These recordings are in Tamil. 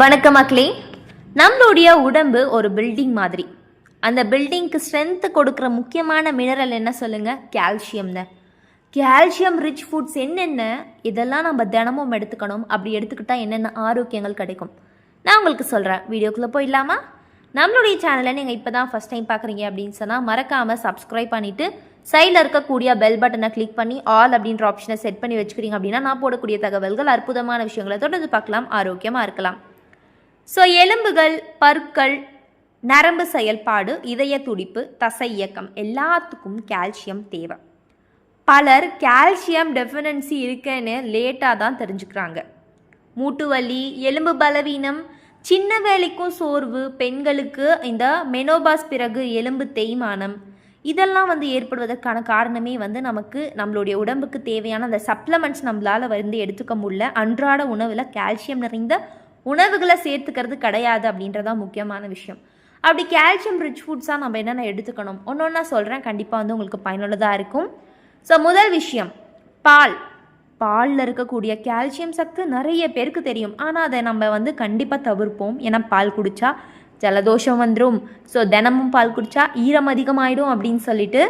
வணக்கம் மக்களே. நம்மளுடைய உடம்பு ஒரு பில்டிங் மாதிரி. அந்த பில்டிங்க்கு ஸ்ட்ரென்த்து கொடுக்குற முக்கியமான மினரல் என்ன சொல்லுங்கள்? கால்சியம் தான். கால்சியம் ரிச் ஃபுட்ஸ் என்னென்ன, இதெல்லாம் நம்ம தினமும் எடுத்துக்கணும். அப்படி எடுத்துக்கிட்டால் என்னென்ன ஆரோக்கியங்கள் கிடைக்கும் நான் உங்களுக்கு சொல்கிறேன். வீடியோக்குள்ளே போயிடலாமா? நம்மளுடைய சேனலை நீங்கள் இப்போ தான் ஃபஸ்ட் டைம் பார்க்குறீங்க அப்படின்னு சொன்னால் மறக்காமல் சப்ஸ்கிரைப் பண்ணிவிட்டு சைடில் இருக்கக்கூடிய பெல் பட்டனை கிளிக் பண்ணி ஆல் அப்படின்ற ஆப்ஷனை செட் பண்ணி வச்சுக்கிறீங்க அப்படின்னா நான் போடக்கூடிய தகவல்கள், அற்புதமான விஷயங்களை தொடர்ந்து பார்க்கலாம், ஆரோக்கியமாக இருக்கலாம். ஸோ எலும்புகள், பற்கள், நரம்பு செயல்பாடு, இதய துடிப்பு, தசை இயக்கம் எல்லாத்துக்கும் கால்சியம் தேவை. பலர் கால்சியம் டெஃபினன்சி இருக்குன்னு லேட்டாக தான் தெரிஞ்சுக்கிறாங்க. மூட்டு வலி, எலும்பு பலவீனம், சின்ன வேலைக்கும் சோர்வு, பெண்களுக்கு இந்த மெனோபாஸ் பிறகு எலும்பு தேய்மானம், இதெல்லாம் ஏற்படுவதற்கான காரணமே நமக்கு நம்மளுடைய உடம்புக்கு தேவையான அந்த சப்ளிமெண்ட்ஸ் நம்மளால் எடுத்துக்க முடியல. அன்றாட உணவில் கால்சியம் நிறைந்த உணவுகளை சேர்த்துக்கிறது கிடையாது அப்படின்றதான் முக்கியமான விஷயம். அப்படி கால்சியம் ரிச் ஃபுட்ஸாக நம்ம என்னென்ன எடுத்துக்கணும் ஒன்று ஒன்றா சொல்கிறேன். கண்டிப்பாக உங்களுக்கு பயனுள்ளதாக இருக்கும். ஸோ முதல் விஷயம், பாலில் இருக்கக்கூடிய கால்சியம் சத்து நிறைய பேருக்கு தெரியும். ஆனால் அதை நம்ம கண்டிப்பாக தவிர்ப்போம். ஏன்னா பால் குடித்தா ஜலதோஷம் வந்துடும். ஸோ தினமும் பால் குடித்தா ஈரம் அதிகமாகிடும் அப்படின்னு சொல்லிட்டு.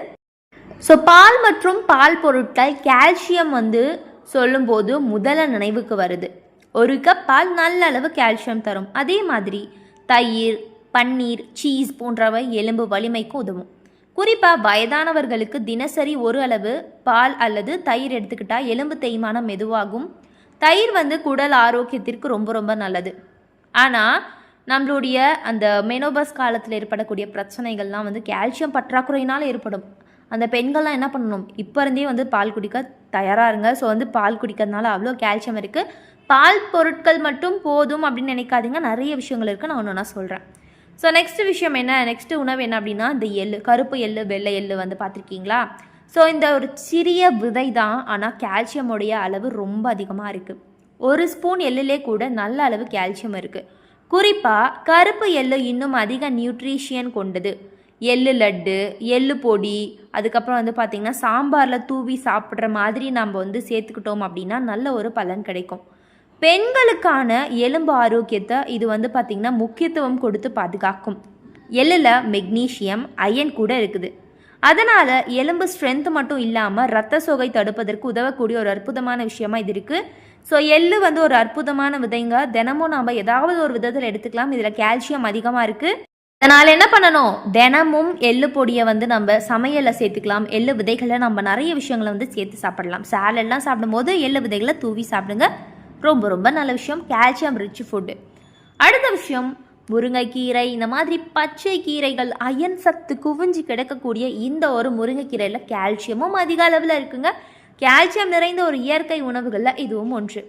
ஸோ பால் மற்றும் பால் பொருட்கள் கால்சியம் சொல்லும்போது முதல்ல நினைவுக்கு வருது. ஒரு கப் பால் நல்ல அளவு கால்சியம் தரும். அதே மாதிரி தயிர், பன்னீர், சீஸ் போன்றவை எலும்பு வலிமைக்கு உதவும். குறிப்பாக வயதானவர்களுக்கு தினசரி ஒரு அளவு பால் அல்லது தயிர் எடுத்துக்கிட்டால் எலும்பு தேய்மானம் மெதுவாகும். தயிர் குடல் ஆரோக்கியத்திற்கு ரொம்ப ரொம்ப நல்லது. ஆனால் நம்மளுடைய அந்த மெனோபாஸ் காலத்தில் ஏற்படக்கூடிய பிரச்சனைகள்லாம் கால்சியம் பற்றாக்குறையினால் ஏற்படும். அந்த பெண்கள்லாம் என்ன பண்ணணும், இப்போ இருந்தே பால் குடிக்க தயாராக இருங்க. ஸோ பால் குடிக்கிறதுனால அவ்வளோ கால்சியம் இருக்குது. பால் பொருட்கள் மட்டும் போதும் அப்படின்னு நினைக்காதீங்க, நிறைய விஷயங்கள் இருக்குது. நான் ஒன்று சொல்கிறேன். ஸோ நெக்ஸ்ட் விஷயம் என்ன, நெக்ஸ்ட்டு உணவு என்ன அப்படின்னா இந்த எள்ளு, கருப்பு எள்ளு, வெள்ளை எள்ளு பார்த்துருக்கீங்களா? ஸோ இந்த ஒரு சிறிய விதை தான், ஆனால் கால்சியமுடைய அளவு ரொம்ப அதிகமாக இருக்குது. ஒரு ஸ்பூன் எள்ளுலே கூட நல்ல அளவு கால்சியம் இருக்குது. குறிப்பாக கருப்பு எள்ளு இன்னும் அதிக நியூட்ரிஷியன் கொண்டது. எள்ளு லட்டு, எள்ளு பொடி, அதுக்கப்புறம் பார்த்திங்கன்னா சாம்பாரில் தூவி சாப்பிட்ற மாதிரி நம்ம சேர்த்துக்கிட்டோம் அப்படின்னா நல்ல ஒரு பலன் கிடைக்கும். பெண்களுக்கான எலும்பு ஆரோக்கியத்தை இது பார்த்திங்கன்னா முக்கியத்துவம் கொடுத்து பாதுகாக்கும். எள்ளில் மெக்னீஷியம், அயன் கூட இருக்குது. அதனால் எலும்பு ஸ்ட்ரென்த் மட்டும் இல்லாமல் இரத்த சோகை தடுப்பதற்கு உதவக்கூடிய ஒரு அற்புதமான விஷயமா இது இருக்குது. ஸோ எள்ளு ஒரு அற்புதமான விதைங்க. தினமும் நாம் ஏதாவது ஒரு விதத்தில் எடுத்துக்கலாம். இதில் கால்சியம் அதிகமாக இருக்குது. அதனால் என்ன பண்ணணும், தினமும் எள்ளு பொடியை நம்ம சமையலில் சேர்த்துக்கலாம். எள்ளு விதைகளை நம்ம நிறைய விஷயங்களை சேர்த்து சாப்பிடலாம். சாலட்லாம் சாப்பிடும்போது எள்ளு விதைகளை தூவி சாப்பிடுங்க. ரொம்ப ரொம்ப நல்ல விஷயம், கால்சியம் ரிச் ஃபுட்டு. அடுத்த விஷயம், முருங்கைக்கீரை. இந்த மாதிரி பச்சை கீரைகள், அயன் சத்து குவிஞ்சு கிடக்கக்கூடிய இந்த ஒரு முருங்கைக்கீரையில் கால்சியமும் அதிக அளவில் இருக்குங்க. கால்சியம் நிறைந்த ஒரு இயற்கை உணவுகளில் இதுவும் ஒன்று.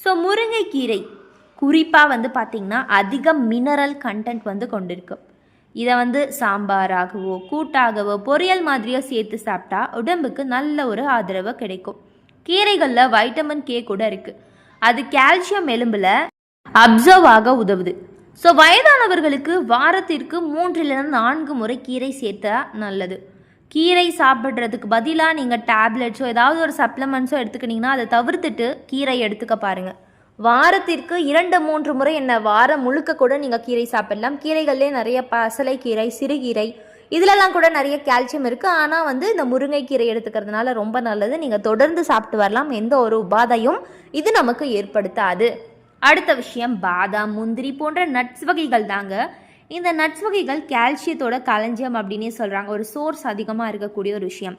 ஸோ முருங்கைக்கீரை குறிப்பாக பார்த்திங்கன்னா அதிக மினரல் கண்டென்ட் கொண்டிருக்கு. இதை சாம்பாராகவோ கூட்டாகவோ பொரியல் மாதிரியோ சேர்த்து சாப்பிட்டா உடம்புக்கு நல்ல ஒரு ஆதரவு கிடைக்கும். கீரைகளில் வைட்டமின் கே கூட இருக்குது. அது கால்சியம் எலும்பில் அப்சர்வ் ஆக உதவுது. ஸோ வயதானவர்களுக்கு வாரத்திற்கு 3-4 முறை கீரை சேர்த்தா நல்லது. கீரை சாப்பிட்றதுக்கு பதிலாக நீங்கள் டேப்லெட்ஸோ ஏதாவது ஒரு சப்ளிமெண்ட்ஸோ எடுத்துக்கிட்டிங்கன்னா அதை தவிர்த்துட்டு கீரை எடுத்துக்க பாருங்கள். வாரத்திற்கு 2-3 முறை என்ன, வாரம் முழுக்க கூட நீங்கள் கீரை சாப்பிடலாம். கீரைகள்லேயே நிறைய பசலை கீரை, சிறுகீரை, இதிலெல்லாம் கூட நிறைய கால்சியம் இருக்குது. ஆனால் இந்த முருங்கைக்கீரை எடுத்துக்கிறதுனால ரொம்ப நல்லது. நீங்கள் தொடர்ந்து சாப்பிட்டு வரலாம். எந்த ஒரு உபாதையும் இது நமக்கு ஏற்படுத்தாது. அடுத்த விஷயம், பாதாம், முந்திரி போன்ற நட்ஸ் வகைகள் தாங்க. இந்த நட்ஸ் வகைகள் கால்சியத்தோட களஞ்சியம் அப்படின்னே சொல்கிறாங்க. ஒரு சோர்ஸ் அதிகமாக இருக்கக்கூடிய ஒரு விஷயம்.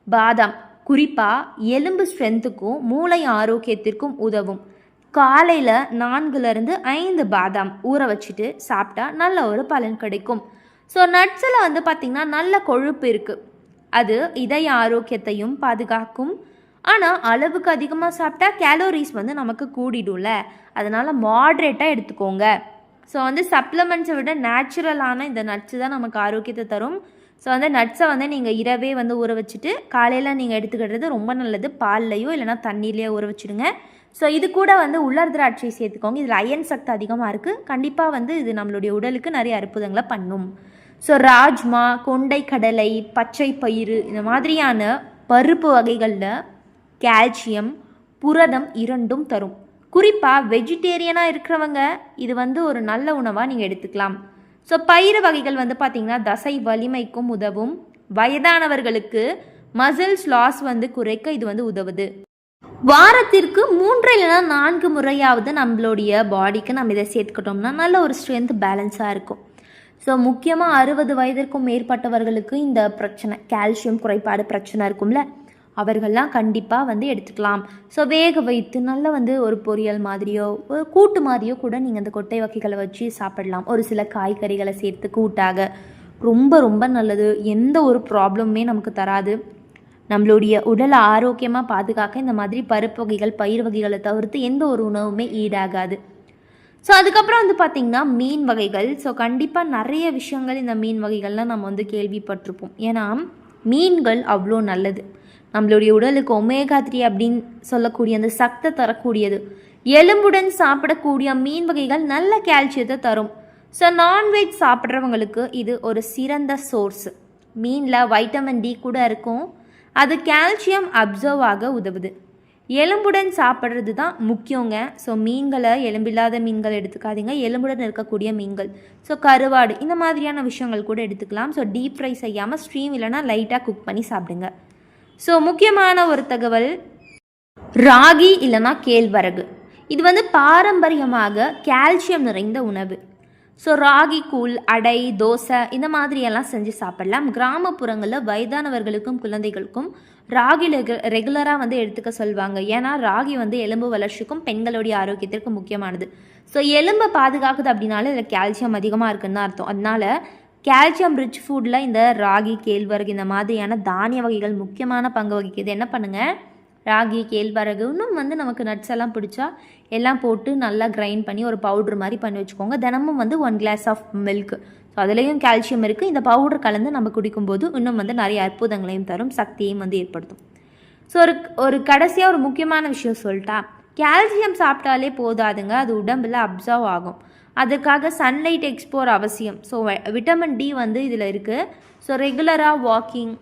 பாதாம் குறிப்பாக எலும்பு ஸ்ட்ரென்த்துக்கும் மூளை ஆரோக்கியத்திற்கும் உதவும். காலையில் 4-5 பாதாம் ஊற வச்சுட்டு சாப்பிட்டா நல்ல ஒரு பலன் கிடைக்கும். ஸோ நட்ஸில் பார்த்திங்கன்னா நல்ல கொழுப்பு இருக்குது. அது இதய ஆரோக்கியத்தையும் பாதுகாக்கும். ஆனால் அளவுக்கு அதிகமாக சாப்பிட்டா கேலோரிஸ் நமக்கு கூடிடும்ல. அதனால் மாட்ரேட்டாக எடுத்துக்கோங்க. ஸோ சப்ளிமெண்ட்ஸை விட நேச்சுரலான இந்த நட்ஸு தான் நமக்கு ஆரோக்கியத்தை தரும். ஸோ நட்ஸை நீங்கள் இரவே ஊற வச்சுட்டு காலையில் நீங்கள் எடுத்துக்கிடுறது ரொம்ப நல்லது. பால்லையோ இல்லைனா தண்ணியிலையோ ஊற வச்சுடுங்க. ஸோ இது கூட உலர் திராட்சை சேர்த்துக்கோங்க. இதில் அயன் சக்தி அதிகமாக இருக்குது. கண்டிப்பாக இது நம்மளுடைய உடலுக்கு நிறைய அற்புதங்களை பண்ணும். ஸோ ராஜ்மா, கொண்டை கடலை, பச்சை பயிறு இந்த மாதிரியான பருப்பு வகைகளில் கால்சியம், புரதம் இரண்டும் தரும். குறிப்பாக வெஜிடேரியனாக இருக்கிறவங்க இது வந்து ஒரு நல்ல உணவாக நீங்கள் எடுத்துக்கலாம். ஸோ பயிறு வகைகள் வந்து பார்த்திங்கன்னா தசை வலிமைக்கும் உதவும். வயதானவர்களுக்கு மசில்ஸ் லாஸ் வந்து குறைக்க இது வந்து உதவுது. வாரத்திற்கு 3 இல்லைனா 4 முறையாவது நம்மளுடைய பாடிக்கு நம்ம இதை சேர்த்துக்கிட்டோம்னா நல்ல ஒரு ஸ்ட்ரென்த் பேலன்ஸாக இருக்கும். ஸோ முக்கியமாக 60 வயதிற்கும் மேற்பட்டவர்களுக்கு இந்த பிரச்சனை கால்சியம் குறைபாடு பிரச்சனை இருக்கும்ல, அவர்கள்லாம் கண்டிப்பாக வந்து எடுத்துக்கலாம். ஸோ வேக வைத்து நல்லா வந்து ஒரு பொரியல் மாதிரியோ ஒரு கூட்டு மாதிரியோ கூட நீங்கள் அந்த கொட்டை வகைகளை வச்சு சாப்பிடலாம். ஒரு சில காய்கறிகளை சேர்த்து கூட்டாக ரொம்ப ரொம்ப நல்லது. எந்த ஒரு ப்ராப்ளமுமே நமக்கு தராது. நம்மளுடைய உடலை ஆரோக்கியமாக பாதுகாக்க இந்த மாதிரி பருப்பு வகைகள் பயிர் வகைகளை தவிர்த்து எந்த ஒரு உணவுமே ஈடாகாது. ஸோ அதுக்கப்புறம் வந்து பார்த்திங்கன்னா மீன் வகைகள். ஸோ கண்டிப்பாக நிறைய விஷயங்கள் இந்த மீன் வகைகள்லாம் நம்ம வந்து கேள்விப்பட்டிருப்போம். ஏன்னா மீன்கள் அவ்வளோ நல்லது. நம்மளுடைய உடலுக்கு ஒமேகா 3 அப்படின்னு சொல்லக்கூடிய அந்த சக்தி தரக்கூடியது. எலும்புடன் சாப்பிடக்கூடிய மீன் வகைகள் நல்ல கால்சியத்தை தரும். ஸோ நான்வெஜ் சாப்பிட்றவங்களுக்கு இது ஒரு சிறந்த சோர்ஸு. மீனில் வைட்டமின் டி கூட இருக்கும். அது கால்சியம் அப்சர்வ் ஆக உதவுது. எலும்புடன் சாப்பிட்றது தான் முக்கியங்க. ஸோ மீன்களை எலும்பில்லாத மீன்கள் எடுத்துக்காதீங்க, எலும்புடன் இருக்கக்கூடிய மீன்கள். ஸோ கருவாடு இந்த மாதிரியான விஷயங்கள் கூட எடுத்துக்கலாம். ஸோ டீப் ஃப்ரை செய்யாமல் ஸ்ட்ரீம் இல்லைனா லைட்டாக குக் பண்ணி சாப்பிடுங்க. ஸோ முக்கியமான ஒரு தகவல், ராகி இல்லைனா கேழ்வரகு இது வந்து பாரம்பரியமாக கால்சியம் நிறைந்த உணவு. ஸோ ராகி கூழ், அடை, தோசை இந்த மாதிரியெல்லாம் செஞ்சு சாப்பிடலாம். கிராமப்புறங்களில் வயதானவர்களுக்கும் குழந்தைகளுக்கும் ராகி ரெகுலராக வந்து எடுத்துக்க சொல்லுவாங்க. ஏன்னா ராகி வந்து எலும்பு வளர்ச்சிக்கும் பெண்களுடைய ஆரோக்கியத்திற்கு முக்கியமானது. ஸோ எலும்பை பாதுகாக்குது அப்படின்னால இதில் கால்சியம் அதிகமாக இருக்குன்னு தான் அர்த்தம். அதனால கால்சியம் ரிச் ஃபுட்டில் இந்த ராகி, கேழ்வரகு இந்த மாதிரியான தானிய வகைகள் முக்கியமான பங்கு வகிக்குது. என்ன பண்ணுங்கள், ராகி, கேழ்வரகு இன்னும் வந்து நமக்கு நட்ஸ் எல்லாம் பிடிச்சா எல்லாம் போட்டு நல்லா கிரைண்ட் பண்ணி ஒரு பவுட்ரு மாதிரி பண்ணி வச்சுக்கோங்க. தினமும் வந்து 1 glass ஆஃப் மில்க். ஸோ அதுலேயும் கால்சியம் இருக்குது. இந்த பவுடர் கலந்து நம்ம குடிக்கும்போது இன்னும் வந்து நிறைய அற்புதங்களையும் தரும், சக்தியையும் வந்து ஏற்படுத்தும். ஸோ ஒரு கடைசியாக ஒரு முக்கியமான விஷயம் சொல்லிட்டா, கால்சியம் சாப்பிட்டாலே போதாதுங்க, அது உடம்பில் அப்சர்வ் ஆகும். அதுக்காக சன்லைட் எக்ஸ்போர் அவசியம். ஸோ விட்டமின் டி வந்து இதில் இருக்குது. ஸோ ரெகுலராக வாக்கிங்.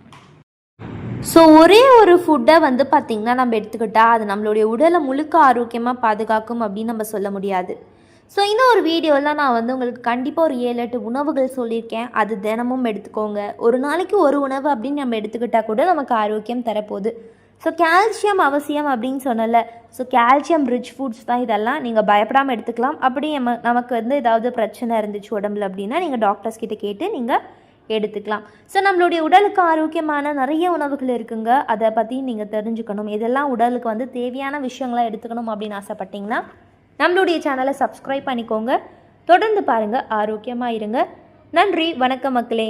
ஸோ ஒரே ஒரு ஃபுட்டை வந்து பார்த்திங்கன்னா நம்ம எடுத்துக்கிட்டால் அது நம்மளுடைய உடலை முழுக்க ஆரோக்கியமாக பாதுகாக்கும் அப்படின்னு நம்ம சொல்ல முடியாது. ஸோ இந்த ஒரு வீடியோவில் நான் வந்து உங்களுக்கு கண்டிப்பாக ஒரு 7-8 உணவுகள் சொல்லியிருக்கேன். அது தினமும் எடுத்துக்கோங்க. ஒரு நாளைக்கு ஒரு உணவு அப்படின்னு நம்ம எடுத்துக்கிட்டால் கூட நமக்கு ஆரோக்கியம் தரப்போகுது. ஸோ கால்சியம் அவசியம் அப்படின்னு சொன்னல. ஸோ கால்சியம் ரிச் ஃபுட்ஸ் தான் இதெல்லாம். நீங்கள் பயப்படாமல் எடுத்துக்கலாம். அப்படி நமக்கு வந்து ஏதாவது பிரச்சனை இருந்துச்சு உடம்புல அப்படின்னா நீங்கள் டாக்டர்ஸ் கிட்ட கேட்டு நீங்கள் எடுத்துக்கலாம். ஸோ நம்மளுடைய உடலுக்கு ஆரோக்கியமான நிறைய உணவுகள் இருக்குங்க. அதை பற்றி நீங்கள் தெரிஞ்சுக்கணும். இதெல்லாம் உடலுக்கு வந்து தேவையான விஷயங்களாக எடுத்துக்கணும் அப்படின்னு ஆசைப்பட்டீங்கன்னா நம்மளுடைய சேனலை சப்ஸ்கிரைப் பண்ணிக்கோங்க. தொடர்ந்து பாருங்கள், ஆரோக்கியமாக இருங்க. நன்றி, வணக்கம் மக்களே.